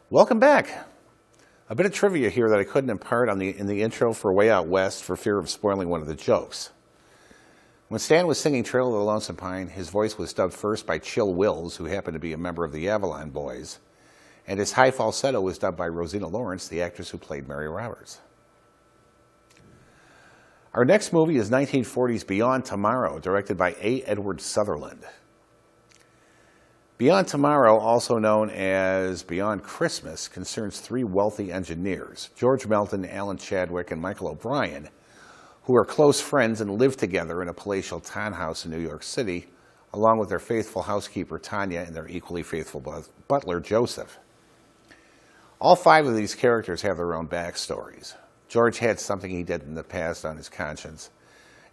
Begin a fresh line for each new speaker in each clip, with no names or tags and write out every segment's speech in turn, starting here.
Welcome back. A bit of trivia here that I couldn't impart in the intro for Way Out West for fear of spoiling one of the jokes. When Stan was singing Trail of the Lonesome Pine, his voice was dubbed first by Chill Wills, who happened to be a member of the Avalon Boys, and his high falsetto was dubbed by Rosina Lawrence, the actress who played Mary Roberts. Our next movie is 1940's Beyond Tomorrow, directed by A. Edward Sutherland. Beyond Tomorrow, also known as Beyond Christmas, concerns three wealthy engineers, George Melton, Alan Chadwick, and Michael O'Brien, who are close friends and live together in a palatial townhouse in New York City, along with their faithful housekeeper, Tanya, and their equally faithful butler, Joseph. All five of these characters have their own backstories. George had something he did in the past on his conscience.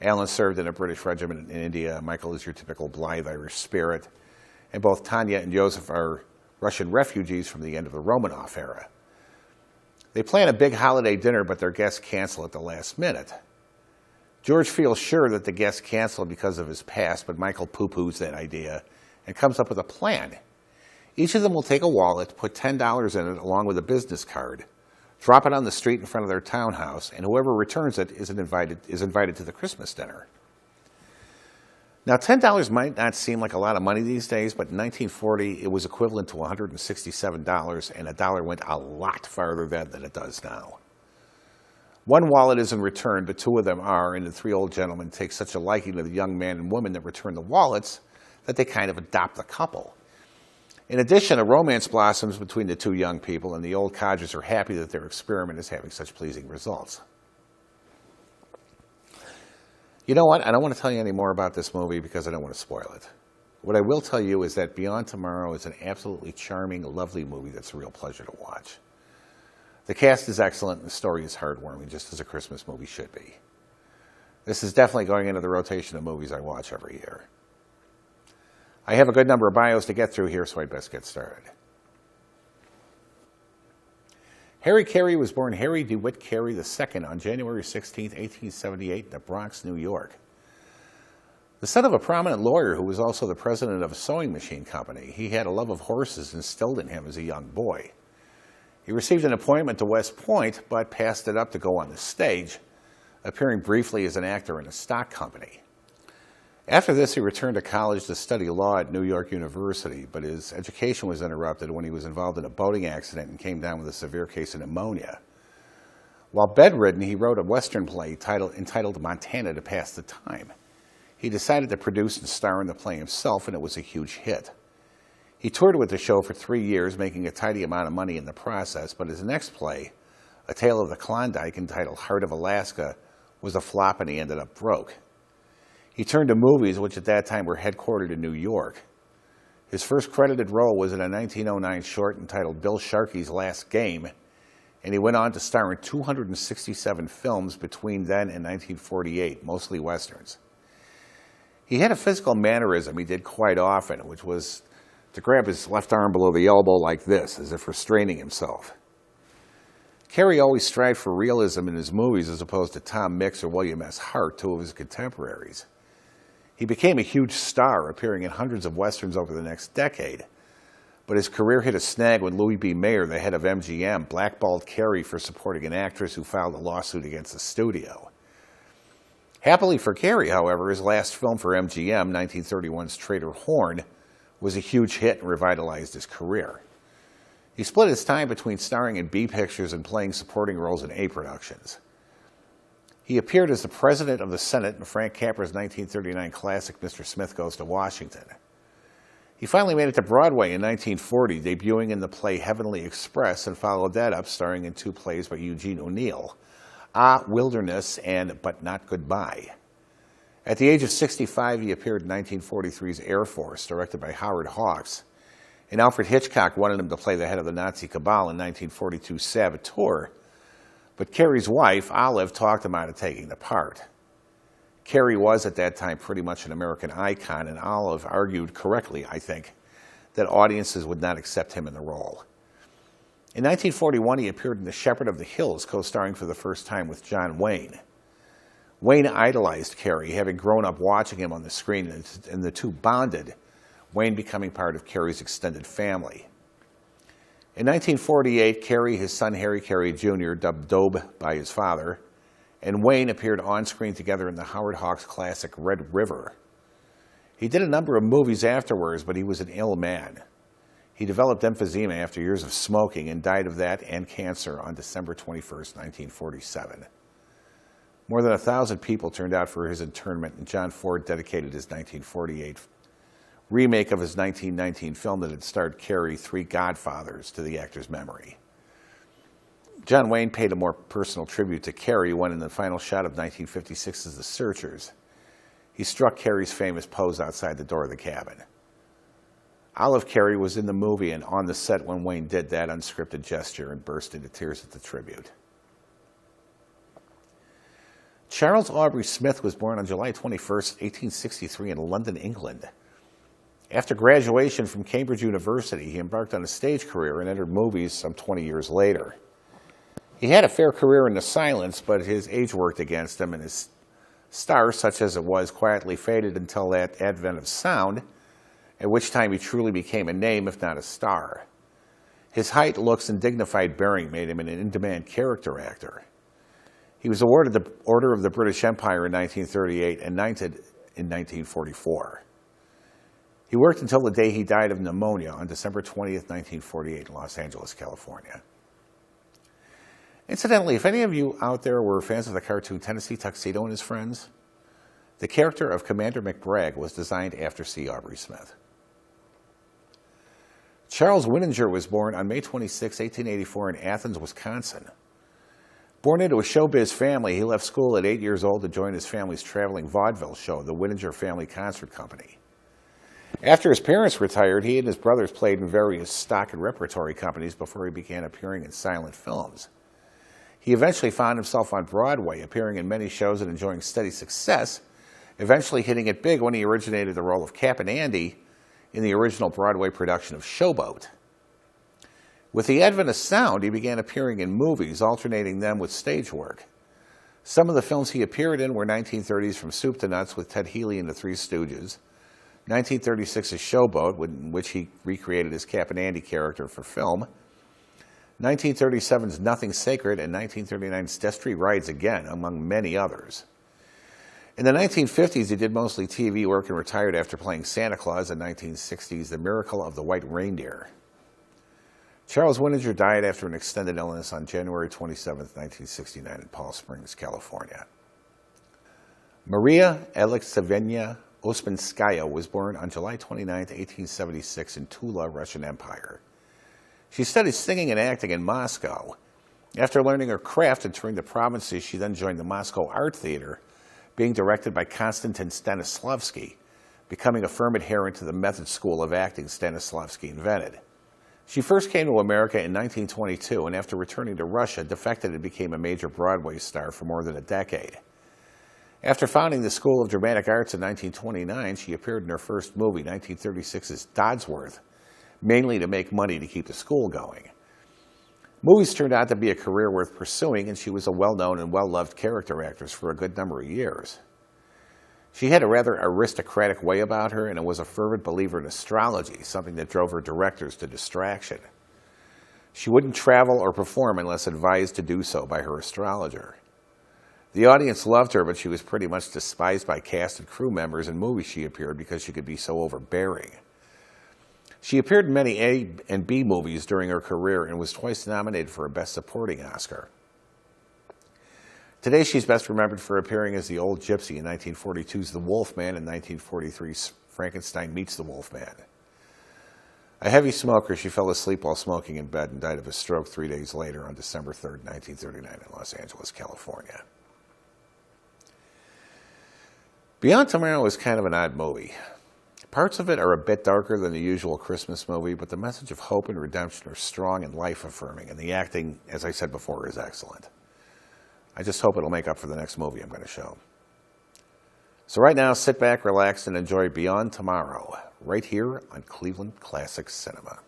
Alan served in a British regiment in India. Michael is your typical blithe Irish spirit. And both Tanya and Joseph are Russian refugees from the end of the Romanov era. They plan a big holiday dinner, but their guests cancel at the last minute. George feels sure that the guests canceled because of his past, but Michael poo-poos that idea and comes up with a plan. Each of them will take a wallet, put $10 in it along with a business card, drop it on the street in front of their townhouse, and whoever returns it is invited to the Christmas dinner. Now, $10 might not seem like a lot of money these days, but in 1940, it was equivalent to $167, and a dollar went a lot farther then than it does now. One wallet isn't returned, but two of them are, and the three old gentlemen take such a liking to the young man and woman that return the wallets that they kind of adopt the couple. In addition, a romance blossoms between the two young people, and the old codgers are happy that their experiment is having such pleasing results. You know what? I don't want to tell you any more about this movie because I don't want to spoil it. What I will tell you is that Beyond Tomorrow is an absolutely charming, lovely movie that's a real pleasure to watch. The cast is excellent and the story is heartwarming, just as a Christmas movie should be. This is definitely going into the rotation of movies I watch every year. I have a good number of bios to get through here, so I'd best get started. Harry Carey was born Harry DeWitt Carey II on January 16, 1878 in the Bronx, New York. The son of a prominent lawyer who was also the president of a sewing machine company, he had a love of horses instilled in him as a young boy. He received an appointment to West Point, but passed it up to go on the stage, appearing briefly as an actor in a stock company. After this, he returned to college to study law at New York University, but his education was interrupted when he was involved in a boating accident and came down with a severe case of pneumonia. While bedridden, he wrote a Western play entitled Montana to pass the time. He decided to produce and star in the play himself, and it was a huge hit. He toured with the show for 3 years, making a tidy amount of money in the process, but his next play, A Tale of the Klondike, entitled Heart of Alaska, was a flop and he ended up broke. He turned to movies, which at that time were headquartered in New York. His first credited role was in a 1909 short entitled Bill Sharkey's Last Game, and he went on to star in 267 films between then and 1948, mostly westerns. He had a physical mannerism he did quite often, which was to grab his left arm below the elbow like this, as if restraining himself. Carey always strived for realism in his movies as opposed to Tom Mix or William S. Hart, two of his contemporaries. He became a huge star, appearing in hundreds of westerns over the next decade. But his career hit a snag when Louis B. Mayer, the head of MGM, blackballed Carey for supporting an actress who filed a lawsuit against the studio. Happily for Carey, however, his last film for MGM, 1931's Trader Horn, was a huge hit and revitalized his career. He split his time between starring in B pictures and playing supporting roles in A productions. He appeared as the president of the Senate in Frank Capra's 1939 classic Mr. Smith Goes to Washington. He finally made it to Broadway in 1940, debuting in the play Heavenly Express, and followed that up starring in two plays by Eugene O'Neill, Ah, Wilderness and But Not Goodbye. At the age of 65, he appeared in 1943's Air Force, directed by Howard Hawks, and Alfred Hitchcock wanted him to play the head of the Nazi cabal in 1942's Saboteur, but Carey's wife, Olive, talked him out of taking the part. Carey was at that time pretty much an American icon, and Olive argued correctly, I think, that audiences would not accept him in the role. In 1941, he appeared in The Shepherd of the Hills, co-starring for the first time with John Wayne. Wayne idolized Carey, having grown up watching him on the screen, and the two bonded, Wayne becoming part of Carey's extended family. In 1948, Carey, his son Harry Carey Jr., dubbed Dobe by his father, and Wayne appeared on-screen together in the Howard Hawks classic Red River. He did a number of movies afterwards, but he was an ill man. He developed emphysema after years of smoking and died of that and cancer on December 21st, 1947. More than 1,000 people turned out for his interment, and John Ford dedicated his 1948 remake of his 1919 film that had starred Carey, Three Godfathers, to the actor's memory. John Wayne paid a more personal tribute to Carey when, in the final shot of 1956's The Searchers, he struck Carey's famous pose outside the door of the cabin. Olive Carey was in the movie and on the set when Wayne did that unscripted gesture and burst into tears at the tribute. Charles Aubrey Smith was born on July 21st, 1863 in London, England. After graduation from Cambridge University, he embarked on a stage career and entered movies some 20 years later. He had a fair career in the silence, but his age worked against him, and his star, such as it was, quietly faded until that advent of sound, at which time he truly became a name, if not a star. His height, looks, and dignified bearing made him an in-demand character actor. He was awarded the Order of the British Empire in 1938 and knighted in 1944. He worked until the day he died of pneumonia on December 20th, 1948 in Los Angeles, California. Incidentally, if any of you out there were fans of the cartoon Tennessee Tuxedo and His Friends, the character of Commander McBragg was designed after C. Aubrey Smith. Charles Winninger was born on May 26, 1884 in Athens, Wisconsin. Born into a showbiz family, he left school at 8 years old to join his family's traveling vaudeville show, the Winninger Family Concert Company. After his parents retired, he and his brothers played in various stock and repertory companies before he began appearing in silent films. He eventually found himself on Broadway, appearing in many shows and enjoying steady success, eventually hitting it big when he originated the role of Cap'n Andy in the original Broadway production of Showboat. With the advent of sound, he began appearing in movies, alternating them with stage work. Some of the films he appeared in were 1930's From Soup to Nuts with Ted Healy and the Three Stooges, 1936's Showboat, in which he recreated his Cap'n Andy character for film, 1937's Nothing Sacred, and 1939's Destry Rides Again, among many others. In the 1950s, he did mostly TV work and retired after playing Santa Claus in 1960's The Miracle of the White Reindeer. Charles Winninger died after an extended illness on January 27, 1969 in Palm Springs, California. Maria Alexeyevna Osmanskaya was born on July 29, 1876 in Tula, Russian Empire. She studied singing and acting in Moscow. After learning her craft and touring the provinces, she then joined the Moscow Art Theater, being directed by Konstantin Stanislavski, becoming a firm adherent to the method school of acting Stanislavski invented. She first came to America in 1922, and after returning to Russia, defected and became a major Broadway star for more than a decade. After founding the School of Dramatic Arts in 1929, she appeared in her first movie, 1936's Dodsworth, mainly to make money to keep the school going. Movies turned out to be a career worth pursuing, and she was a well-known and well-loved character actress for a good number of years. She had a rather aristocratic way about her, and was a fervent believer in astrology, something that drove her directors to distraction. She wouldn't travel or perform unless advised to do so by her astrologer. The audience loved her, but she was pretty much despised by cast and crew members in movies she appeared because she could be so overbearing. She appeared in many A and B movies during her career and was twice nominated for a Best Supporting Oscar. Today, she's best remembered for appearing as the old gypsy in 1942's The Wolfman and 1943's Frankenstein Meets the Wolfman. A heavy smoker, she fell asleep while smoking in bed and died of a stroke 3 days later on December 3, 1939 in Los Angeles, California. Beyond Tomorrow is kind of an odd movie. Parts of it are a bit darker than the usual Christmas movie, but the message of hope and redemption are strong and life-affirming, and the acting, as I said before, is excellent. I just hope it'll make up for the next movie I'm going to show. So right now, sit back, relax, and enjoy Beyond Tomorrow, right here on Cleveland Classic Cinema.